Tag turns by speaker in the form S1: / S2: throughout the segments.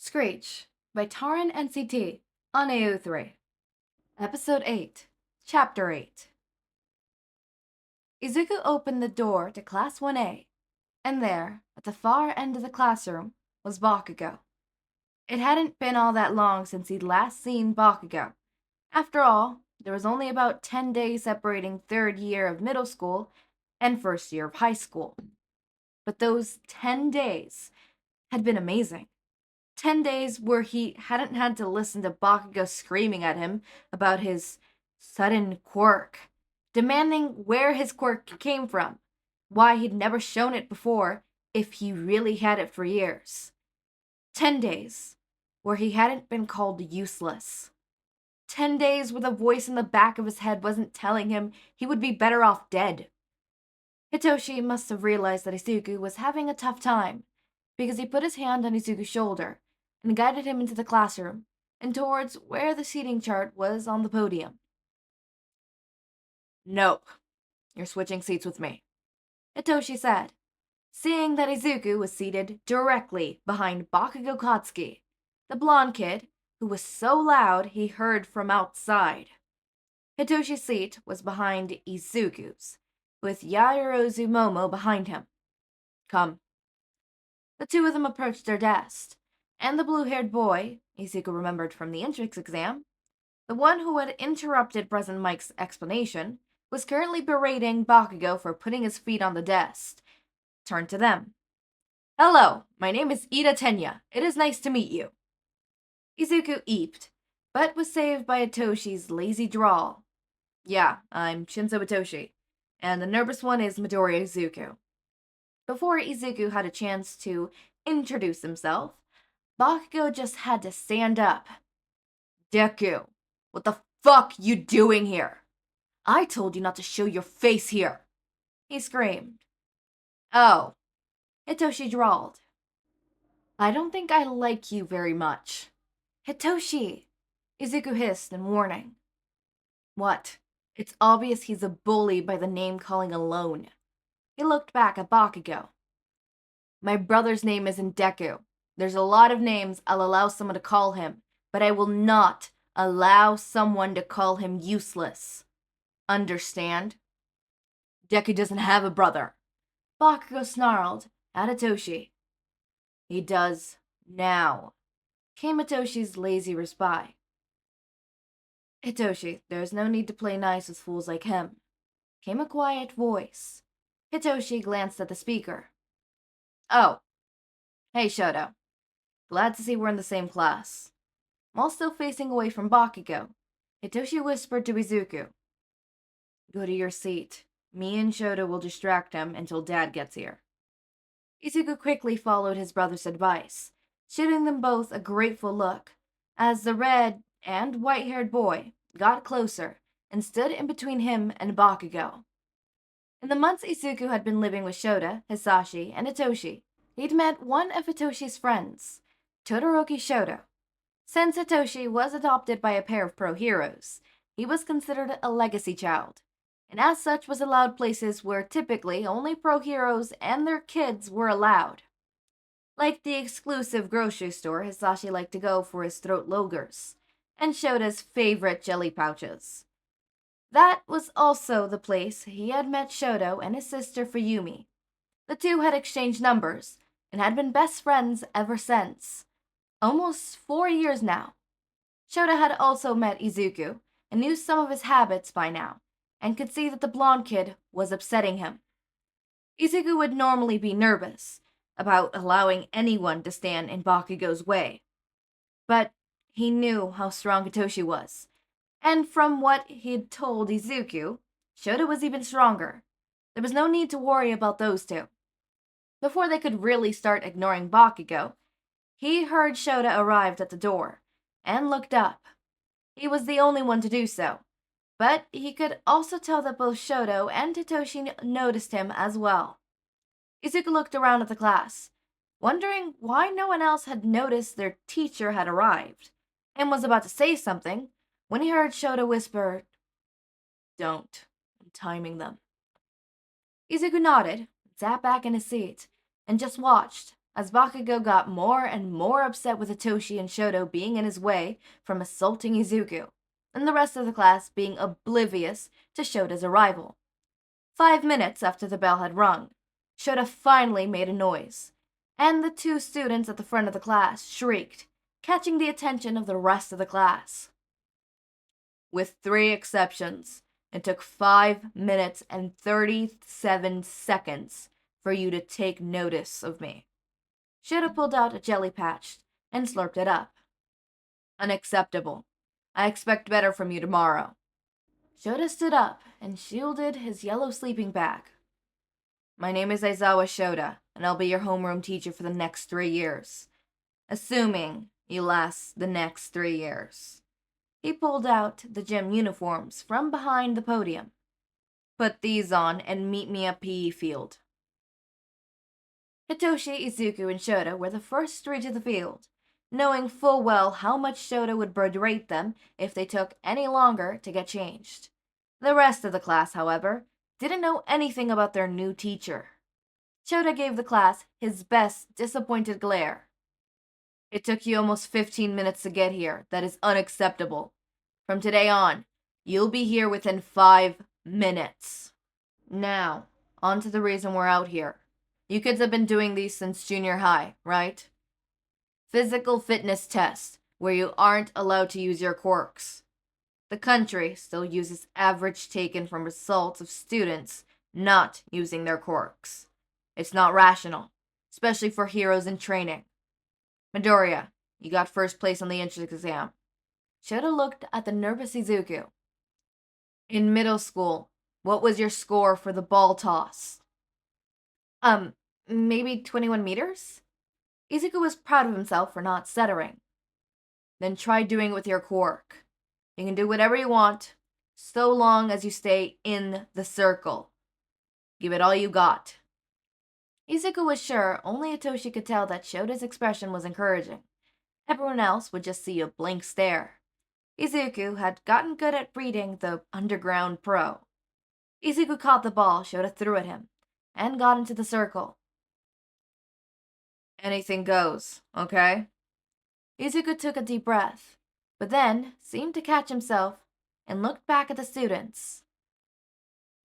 S1: Screech by Taran NCT on AO3. Episode 8, Chapter 8. Izuku opened the door to Class 1A, and there, at the far end of the classroom, was Bakugou. It hadn't been all that long since he'd last seen Bakugou. After all, there was only about 10 days separating third year of middle school and first year of high school. But those 10 days had been amazing. 10 days where he hadn't had to listen to Bakugou screaming at him about his sudden quirk, demanding where his quirk came from, why he'd never shown it before if he really had it for years. 10 days where he hadn't been called useless. 10 days where the voice in the back of his head wasn't telling him he would be better off dead. Hitoshi must have realized that Izuku was having a tough time, because he put his hand on Izuku's shoulder and guided him into the classroom and towards where the seating chart was on the podium. "Nope, you're switching seats with me," Hitoshi said, seeing that Izuku was seated directly behind Bakugou Katsuki, the blonde kid who was so loud he heard from outside. Hitoshi's seat was behind Izuku's, with Yaoyorozu Momo behind him. "Come." The two of them approached their desk, and the blue-haired boy, Izuku remembered from the entrance exam, the one who had interrupted President Mike's explanation, was currently berating Bakugou for putting his feet on the desk, turned to them. "Hello, my name is Ida Tenya. It is nice to meet you." Izuku eeped, but was saved by Hitoshi's lazy drawl. "Yeah, I'm Shinsou Hitoshi, and the nervous one is Midoriya Izuku." Before Izuku had a chance to introduce himself, Bakugou just had to stand up. "Deku, what the fuck you doing here? I told you not to show your face here," he screamed. "Oh," Hitoshi drawled. "I don't think I like you very much." "Hitoshi," Izuku hissed in warning. "What? It's obvious he's a bully by the name-calling alone." He looked back at Bakugou. "My brother's name isn't Deku. There's a lot of names I'll allow someone to call him, but I will not allow someone to call him useless. Understand?" "Deku doesn't have a brother," Bakugou snarled at Hitoshi. "He does now," came Hitoshi's lazy reply. "Hitoshi, there's no need to play nice with fools like him," came a quiet voice. Hitoshi glanced at the speaker. "Oh. Hey, Shouta. Glad to see we're in the same class." While still facing away from Bakugou, Hitoshi whispered to Izuku. "Go to your seat. Me and Shouta will distract him until Dad gets here." Izuku quickly followed his brother's advice, shooting them both a grateful look, as the red and white-haired boy got closer and stood in between him and Bakugou. In the months Izuku had been living with Shouta, Hizashi, and Hitoshi, he'd met one of Hitoshi's friends, Todoroki Shouta. Since Hitoshi was adopted by a pair of pro-heroes, he was considered a legacy child, and as such was allowed places where typically only pro-heroes and their kids were allowed. Like the exclusive grocery store Hizashi liked to go for his throat logers, and Shota's favorite jelly pouches. That was also the place he had met Shouta and his sister Fuyumi. The two had exchanged numbers, and had been best friends ever since. Almost 4 years now. Shouta had also met Izuku, and knew some of his habits by now, and could see that the blonde kid was upsetting him. Izuku would normally be nervous about allowing anyone to stand in Bakugou's way, but he knew how strong Hitoshi was, and from what he'd told Izuku, Shouta was even stronger. There was no need to worry about those two. Before they could really start ignoring Bakugou, he heard Shouta arrived at the door, and looked up. He was the only one to do so, but he could also tell that both Shouta and Hitoshi noticed him as well. Izuku looked around at the class, wondering why no one else had noticed their teacher had arrived, and was about to say something when he heard Shouta whisper, "Don't. I'm timing them." Izuku nodded, sat back in his seat, and just watched as Bakugou got more and more upset with Hitoshi and Shouta being in his way from assaulting Izuku, and the rest of the class being oblivious to Shouta's arrival. 5 minutes after the bell had rung, Shouta finally made a noise, and the 2 students at the front of the class shrieked, catching the attention of the rest of the class. With 3 exceptions, it took 5 minutes and 37 seconds for you to take notice of me. Shouta pulled out a jelly patch and slurped it up. Unacceptable. I expect better from you tomorrow. Shouta stood up and shielded his yellow sleeping bag. My name is Aizawa Shouta, and I'll be your homeroom teacher for the next 3 years. Assuming you last the next 3 years. He pulled out the gym uniforms from behind the podium. Put these on and meet me at PE field. Hitoshi, Izuku, and Shouta were the first 3 to the field, knowing full well how much Shouta would berate them if they took any longer to get changed. The rest of the class, however, didn't know anything about their new teacher. Shouta gave the class his best disappointed glare. It took you almost 15 minutes to get here. That is unacceptable. From today on, you'll be here within 5 minutes. Now, on to the reason we're out here. You kids have been doing these since junior high, right? Physical fitness test, where you aren't allowed to use your quirks. The country still uses average taken from results of students not using their quirks. It's not rational, especially for heroes in training. Midoriya, you got first place on the entrance exam. Shouta looked at the nervous Izuku. In middle school, what was your score for the ball toss? Maybe 21 meters? Izuku was proud of himself for not stuttering. Then try doing it with your quirk. You can do whatever you want, so long as you stay in the circle. Give it all you got. Izuku was sure only Hitoshi could tell that Shouta's expression was encouraging. Everyone else would just see a blank stare. Izuku had gotten good at reading the underground pro. Izuku caught the ball Shouta threw at him, and got into the circle. Anything goes, okay? Izuku took a deep breath, but then seemed to catch himself and looked back at the students.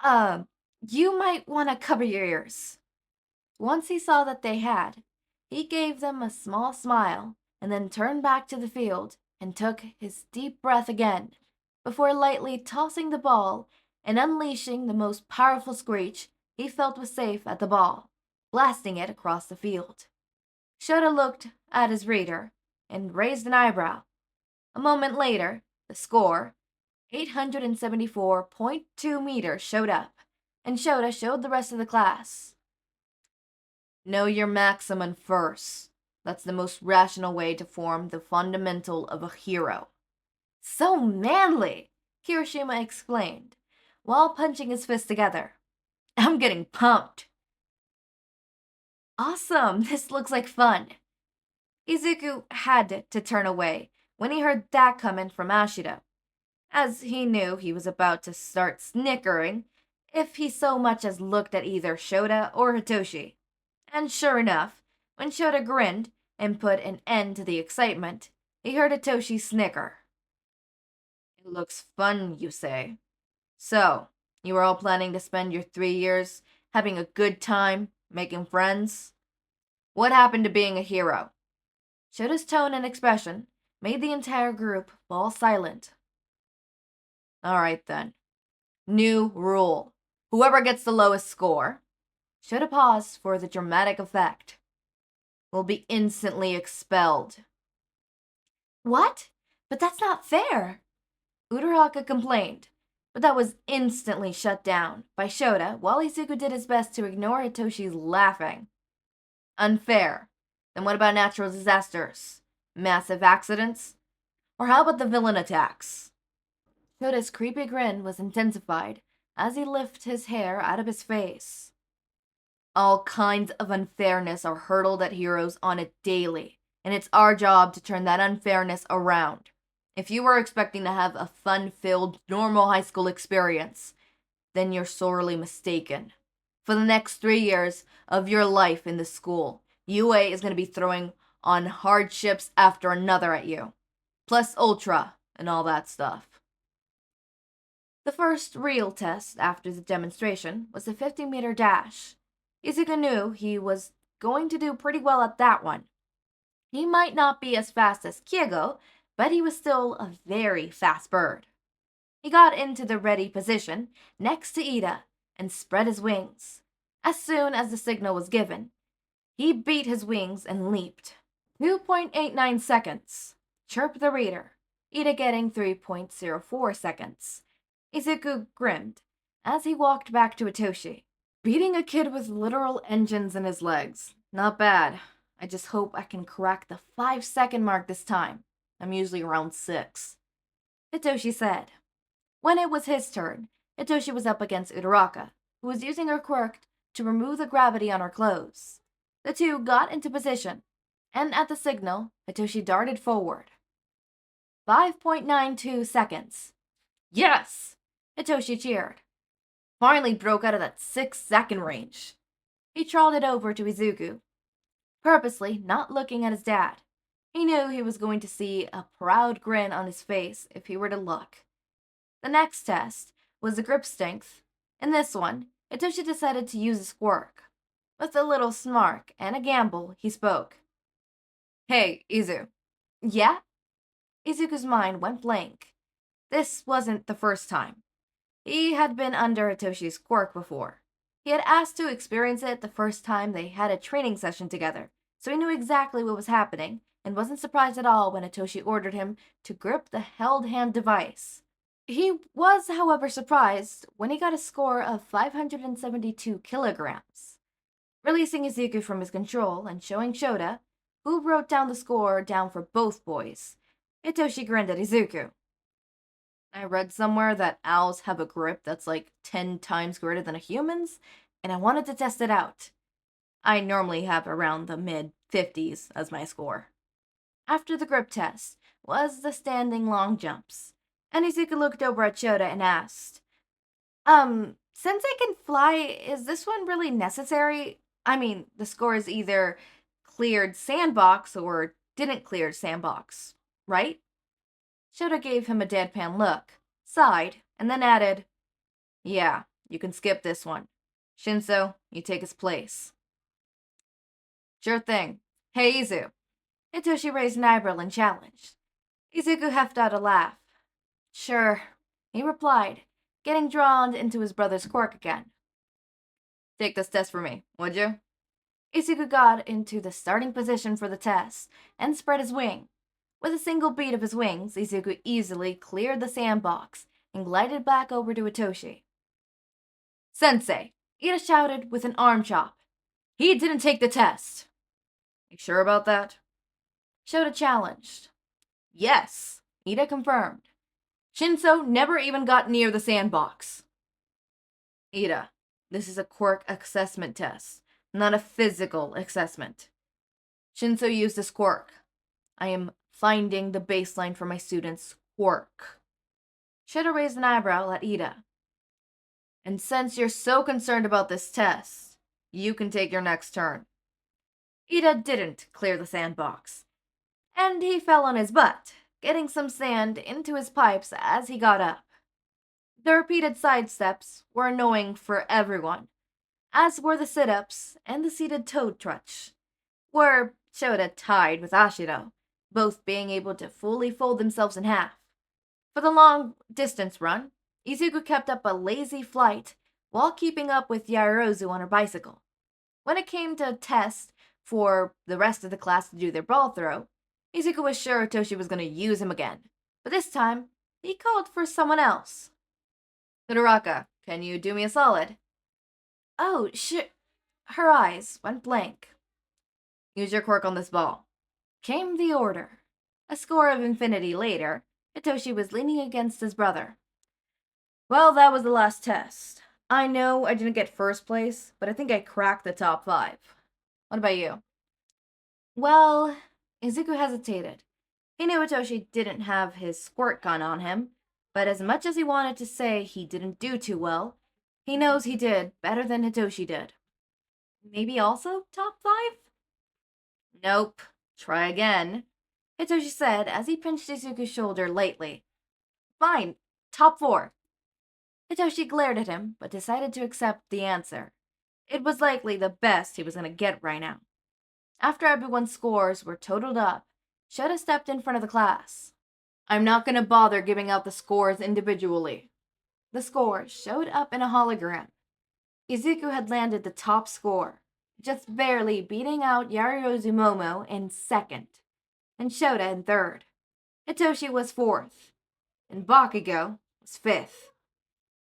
S1: You might want to cover your ears. Once he saw that they had, he gave them a small smile and then turned back to the field and took his deep breath again before lightly tossing the ball and unleashing the most powerful screech he felt was safe at the ball, blasting it across the field. Shouta looked at his reader and raised an eyebrow. A moment later, the score, 874.2 meters, showed up, and Shouta showed the rest of the class. Know your maximum first. That's the most rational way to form the fundamental of a hero. So manly, Kirishima explained, while punching his fists together. I'm getting pumped. Awesome, this looks like fun. Izuku had to turn away when he heard that comment from Ashida, as he knew he was about to start snickering if he so much as looked at either Shouta or Hitoshi. And sure enough, when Shouta grinned and put an end to the excitement, he heard Hitoshi snicker. It looks fun, you say? So, you were all planning to spend your 3 years having a good time, making friends? What happened to being a hero? Shouta's tone and expression made the entire group fall silent. Alright then. New rule. Whoever gets the lowest score, Shouta paused for the dramatic effect, will be instantly expelled. What? But that's not fair. Uraraka complained, but that was instantly shut down by Shouta while Izuku did his best to ignore Hitoshi's laughing. Unfair. Then what about natural disasters? Massive accidents? Or how about the villain attacks? Shota's creepy grin was intensified as he lifted his hair out of his face. All kinds of unfairness are hurled at heroes on it daily, and it's our job to turn that unfairness around. If you were expecting to have a fun-filled, normal high school experience, then you're sorely mistaken. For the next 3 years of your life in the school, UA is going to be throwing on hardships after another at you. Plus Ultra and all that stuff. The first real test after the demonstration was the 50-meter dash. Izuku knew he was going to do pretty well at that one. He might not be as fast as Keigo, but he was still a very fast bird. He got into the ready position next to Ida and spread his wings. As soon as the signal was given, he beat his wings and leaped. 2.89 seconds, chirped the reader, Ida getting 3.04 seconds. Izuku grinned as he walked back to Hitoshi. Beating a kid with literal engines in his legs. Not bad. I just hope I can crack the 5-second mark this time. I'm usually around 6. Hitoshi said. When it was his turn, Hitoshi was up against Uraraka, who was using her quirk to remove the gravity on her clothes. The two got into position, and at the signal, Hitoshi darted forward. 5.92 seconds. Yes! Hitoshi cheered. Finally broke out of that 6-second range. He trotted over to Izuku, purposely not looking at his dad. He knew he was going to see a proud grin on his face if he were to look. The next test was the grip strength. In this one, Hitoshi decided to use his quirk. With a little snark and a gamble, he spoke. Hey, Izu. Yeah? Izuku's mind went blank. This wasn't the first time. He had been under Hitoshi's quirk before. He had asked to experience it the first time they had a training session together, so he knew exactly what was happening and wasn't surprised at all when Hitoshi ordered him to grip the held hand device. He was, however, surprised when he got a score of 572 kilograms. Releasing Izuku from his control and showing Shouta, who wrote down the score down for both boys, Hitoshi grinned at Izuku. I read somewhere that owls have a grip that's like 10 times greater than a human's, and I wanted to test it out. I normally have around the mid-50s as my score. After the grip test was the standing long jumps, and Izuku looked over at Shouta and asked, since I can fly, is this one really necessary? I mean, the score is either cleared sandbox or didn't clear sandbox, right? Shouta gave him a deadpan look, sighed, and then added, yeah, you can skip this one. Shinsou, you take his place. Sure thing. Hey, Izu. Hitoshi raised an eyebrow and challenged. Izuku heft out a laugh. Sure, he replied, getting drawn into his brother's quirk again. Take this test for me, would you? Izuku got into the starting position for the test and spread his wing. With a single beat of his wings, Izuku easily cleared the sandbox and glided back over to Hitoshi. Sensei, Ida shouted with an arm chop. He didn't take the test. You sure about that? Shouta challenged. Yes, Ida confirmed. Shinsou never even got near the sandbox. Ida, this is a quirk assessment test, not a physical assessment. Shinsou used his quirk. I am finding the baseline for my students' quirk. Shouta raised an eyebrow at Ida. And since you're so concerned about this test, you can take your next turn. Ida didn't clear the sandbox, and he fell on his butt, getting some sand into his pipes as he got up. The repeated side steps were annoying for everyone, as were the sit-ups and the seated toe touch, where Shouta tied with Ashiro, both being able to fully fold themselves in half. For the long-distance run, Izuku kept up a lazy flight while keeping up with Yaoyorozu on her bicycle. When it came to a test for the rest of the class to do their ball throw, Izuku was sure Hitoshi was going to use him again, but this time, he called for someone else. Uraraka, can you do me a solid? Oh, Her eyes went blank. Use your quirk on this ball. Came the order. A score of infinity later, Hitoshi was leaning against his brother. Well, that was the last test. I know I didn't get first place, but I think I cracked the top 5. What about you? Well, Izuku hesitated. He knew Hitoshi didn't have his squirt gun on him, but as much as he wanted to say he didn't do too well, he knows he did better than Hitoshi did. Maybe also top 5? Nope. Try again, Hitoshi said as he pinched Izuku's shoulder lightly. Fine. Top 4. Hitoshi glared at him, but decided to accept the answer. It was likely the best he was going to get right now. After everyone's scores were totaled up, Shouta stepped in front of the class. I'm not going to bother giving out the scores individually. The scores showed up in a hologram. Izuku had landed the top score, just barely beating out Yaoyorozu Momo in second, and Shouta in third. Hitoshi was fourth, and Bakugou was fifth.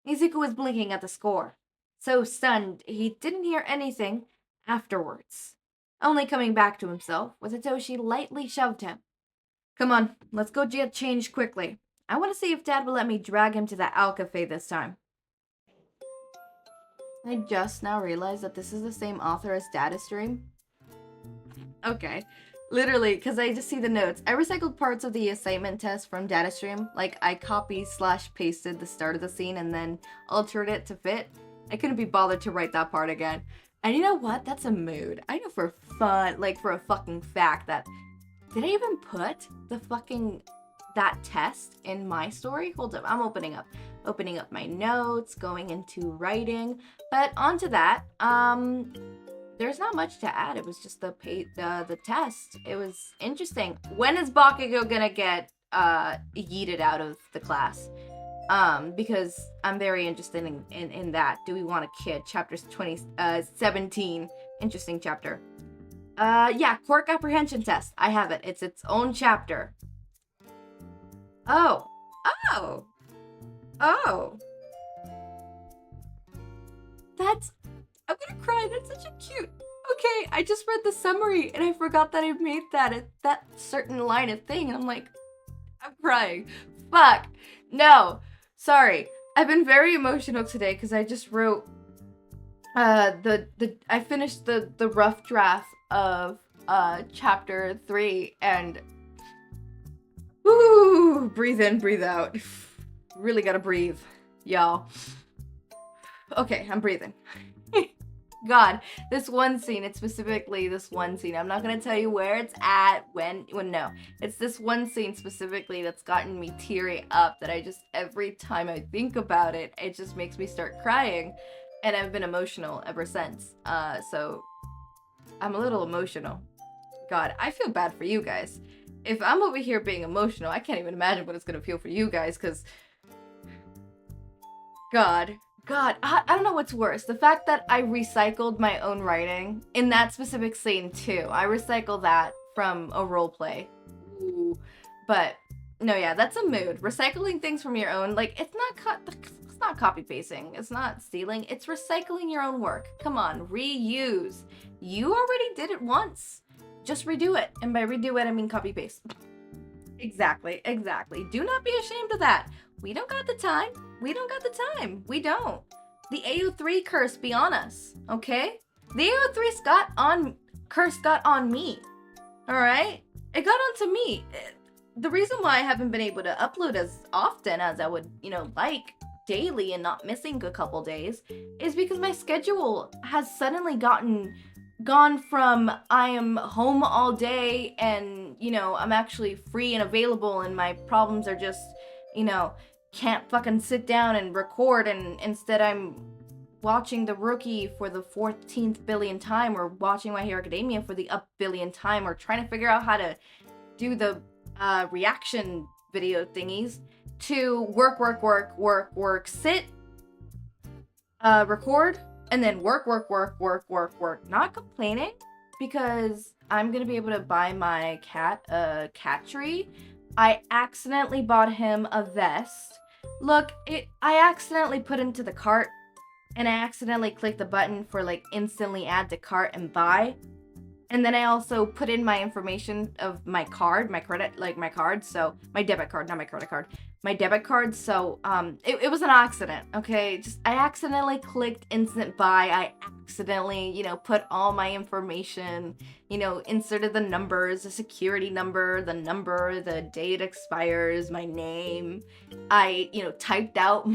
S1: Izuku was blinking at the score, so stunned he didn't hear anything afterwards. Only coming back to himself was Hitoshi lightly shoved him. Come on, let's go get changed quickly. I want to see if Dad will let me drag him to that Owl Cafe this time. I just now realized that this is the same author as Data Stream. Okay. Literally, because I just see the notes. I recycled parts of the assignment test from Data Stream. Like, I copy/pasted the start of the scene and then altered it to fit. I couldn't be bothered to write that part again. And you know what? That's a mood. I know for a fucking fact that... Did I even put that test in my story? Hold up, I'm opening up my notes, going into writing. But onto that, there's not much to add. It was just the test. It was interesting. When is Bakugou gonna get yeeted out of the class? Because I'm very interested in that. Do we want a kid? Chapter 17. Interesting chapter. Yeah, Quirk apprehension test. I have it. It's its own chapter. Oh. I'm gonna cry. That's such a cute... Okay, I just read the summary and I forgot that I made that certain line of thing. And I'm like, I'm crying. Fuck. No. Sorry. I've been very emotional today because I just wrote I finished the rough draft of chapter 3 and woo, breathe in, breathe out. Really gotta breathe, y'all. Okay, I'm breathing. God, this one scene, it's specifically this one scene. I'm not gonna tell you where it's at, when no. It's this one scene specifically that's gotten me teary up that I just, every time I think about it, it just makes me start crying. And I've been emotional ever since. So I'm a little emotional. God, I feel bad for you guys. If I'm over here being emotional, I can't even imagine what it's gonna feel for you guys, because God, I don't know what's worse. The fact that I recycled my own writing in that specific scene too. I recycle that from a roleplay. Ooh. But no, yeah, that's a mood. Recycling things from your own, like, it's not copy pasting. It's not stealing. It's recycling your own work. Come on, reuse. You already did it once. Just redo it. And by redo it, I mean copy paste. Exactly. Do not be ashamed of that. We don't got the time. We don't. The AO3 curse be on us, okay? The AO3 curse got on me, alright? It got onto me. The reason why I haven't been able to upload as often as I would, like daily and not missing a couple days is because my schedule has suddenly gone from I am home all day and, I'm actually free and available and my problems are just, can't fucking sit down and record, and instead I'm watching The Rookie for the 14th billion time, or watching My Hero Academia for the billionth time, or trying to figure out how to do the reaction video thingies, to work, sit, record, and then work. Not complaining, because I'm gonna be able to buy my cat a cat tree. I accidentally bought him a vest. Look, I accidentally put into the cart, and I accidentally clicked the button for instantly add to cart and buy. And then I also put in my information of my card, my card, so my debit card, not my credit card, my debit card. So it was an accident, okay? I accidentally clicked instant buy. I accidentally, put all my information, inserted the numbers, the security number, the date expires, my name. I, typed out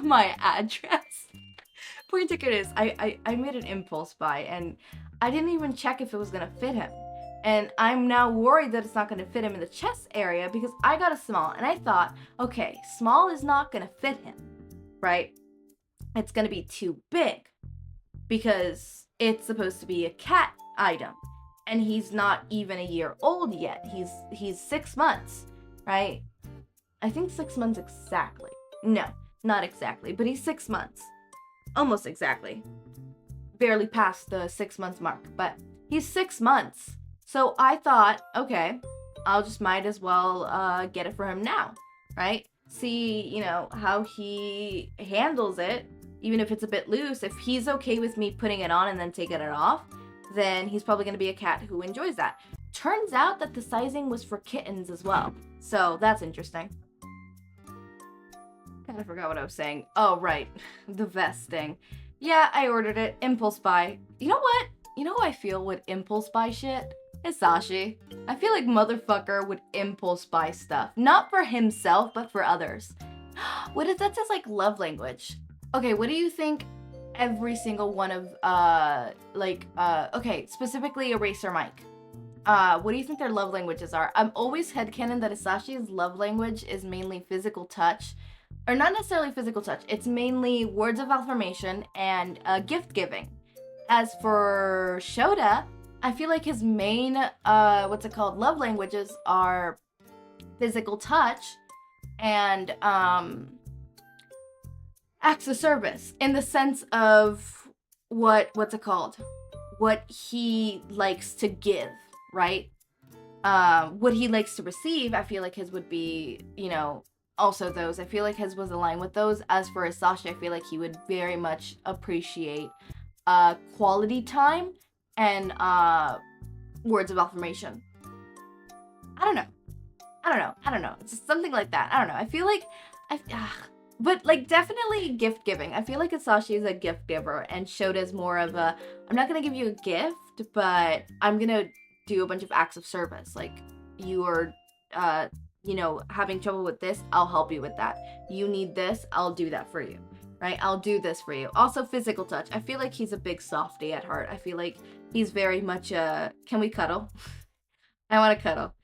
S1: my address. Point ticket is, I made an impulse buy, and I didn't even check if it was gonna fit him. And I'm now worried that it's not going to fit him in the chest area because I got a small. And I thought, okay, small is not going to fit him, right? It's going to be too big because it's supposed to be a cat item. And he's not even a year old yet. He's 6 months, right? I think 6 months exactly. No, not exactly, but he's 6 months. Almost exactly. Barely past the 6 months mark, but he's 6 months. So I thought, okay, I'll just might as well get it for him now, right? See, you know, how he handles it, even if it's a bit loose. If he's okay with me putting it on and then taking it off, then he's probably going to be a cat who enjoys that. Turns out that the sizing was for kittens as well. So that's interesting. Kind of forgot what I was saying. Oh, right. The vest thing. Yeah, I ordered it. Impulse buy. You know what? You know who I feel would impulse buy shit? Hizashi. I feel like motherfucker would impulse buy stuff. Not for himself, but for others. What is that? Just like love language. Okay, what do you think every single one of, okay, specifically Eraser Mike. What do you think their love languages are? I'm always headcanon that Hisashi's love language is mainly physical touch. Or not necessarily physical touch. It's mainly words of affirmation and gift giving. As for Shouta, I feel like his main, love languages are physical touch and acts of service, in the sense of what he likes to give, right? What he likes to receive, I feel like his would be, you know, also those. I feel like his was aligned with those. As for Hizashi, I feel like he would very much appreciate quality time and words of affirmation. I don't know. It's just something like that. I don't know. I feel like but like definitely gift giving. I feel like Hizashi is a gift giver and Shouta is more of a, I'm not gonna give you a gift, but I'm gonna do a bunch of acts of service. Like, you are having trouble with this, I'll help you with that. You need this, I'll do that for you. Right? I'll do this for you. Also, physical touch. I feel like he's a big softie at heart. I feel like he's very much can we cuddle? I want to cuddle.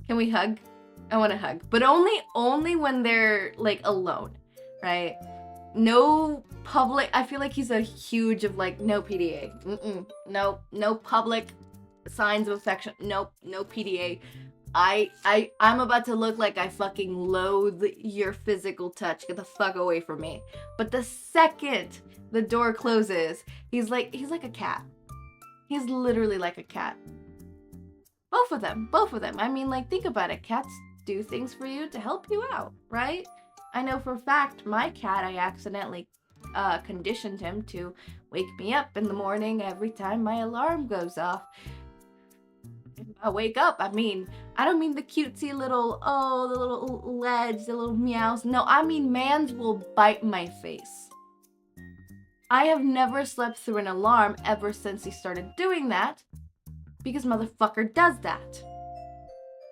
S1: Can we hug? I want to hug. But only when they're, like, alone. Right? No public. I feel like he's a huge of, like, no PDA. No public signs of affection. Nope. No PDA. I'm about to look like I fucking loathe your physical touch. Get the fuck away from me. But the second the door closes, he's like a cat. He's literally like a cat. Both of them. I mean, like, think about it. Cats do things for you to help you out, right? I know for a fact my cat, I accidentally conditioned him to wake me up in the morning every time my alarm goes off. I wake up, I don't mean the cutesy little, the little ledge, the little meows. No, I mean mans will bite my face. I have never slept through an alarm ever since he started doing that, because motherfucker does that.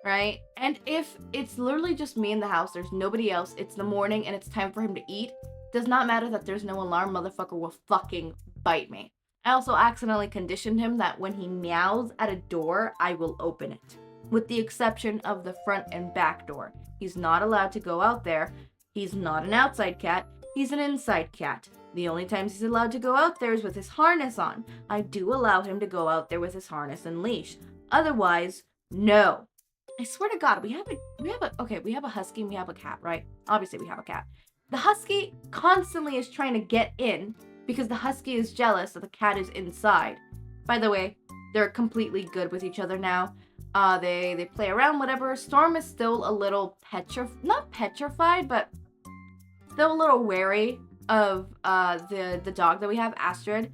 S1: Right? And if it's literally just me in the house, there's nobody else, it's the morning and it's time for him to eat, does not matter that there's no alarm, motherfucker will fucking bite me. I also accidentally conditioned him that when he meows at a door, I will open it. With the exception of the front and back door. He's not allowed to go out there. He's not an outside cat. He's an inside cat. The only times he's allowed to go out there is with his harness on. I do allow him to go out there with his harness and leash. Otherwise, no. I swear to God, we have a husky and we have a cat, right? Obviously we have a cat. The husky constantly is trying to get in because the husky is jealous that the cat is inside. By the way, they're completely good with each other now. They play around, whatever. Storm is still a little not petrified, but still a little wary of the dog that we have, Astrid.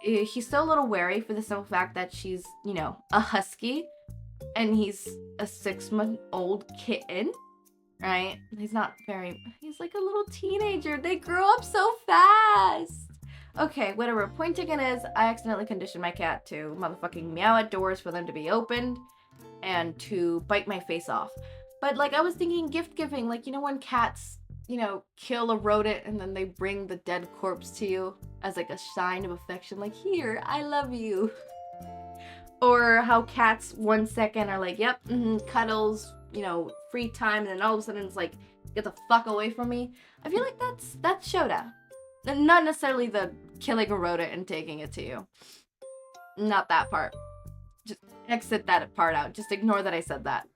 S1: He's still a little wary for the simple fact that she's, a husky, and he's a 6-month-old kitten, right? He's like a little teenager. They grow up so fast. Okay, whatever. Point taken is, I accidentally conditioned my cat to motherfucking meow at doors for them to be opened and to bite my face off. But, like, I was thinking gift giving, like, when cats, kill a rodent and then they bring the dead corpse to you as, like, a sign of affection, like, here, I love you.
S2: Or how cats 1 second are like, yep, cuddles, free time, and then all of a sudden it's like, get the fuck away from me. I feel like that's Shouta. And not necessarily the killing a rodent and taking it to you. Not that part. Just exit that part out. Just ignore that I said that.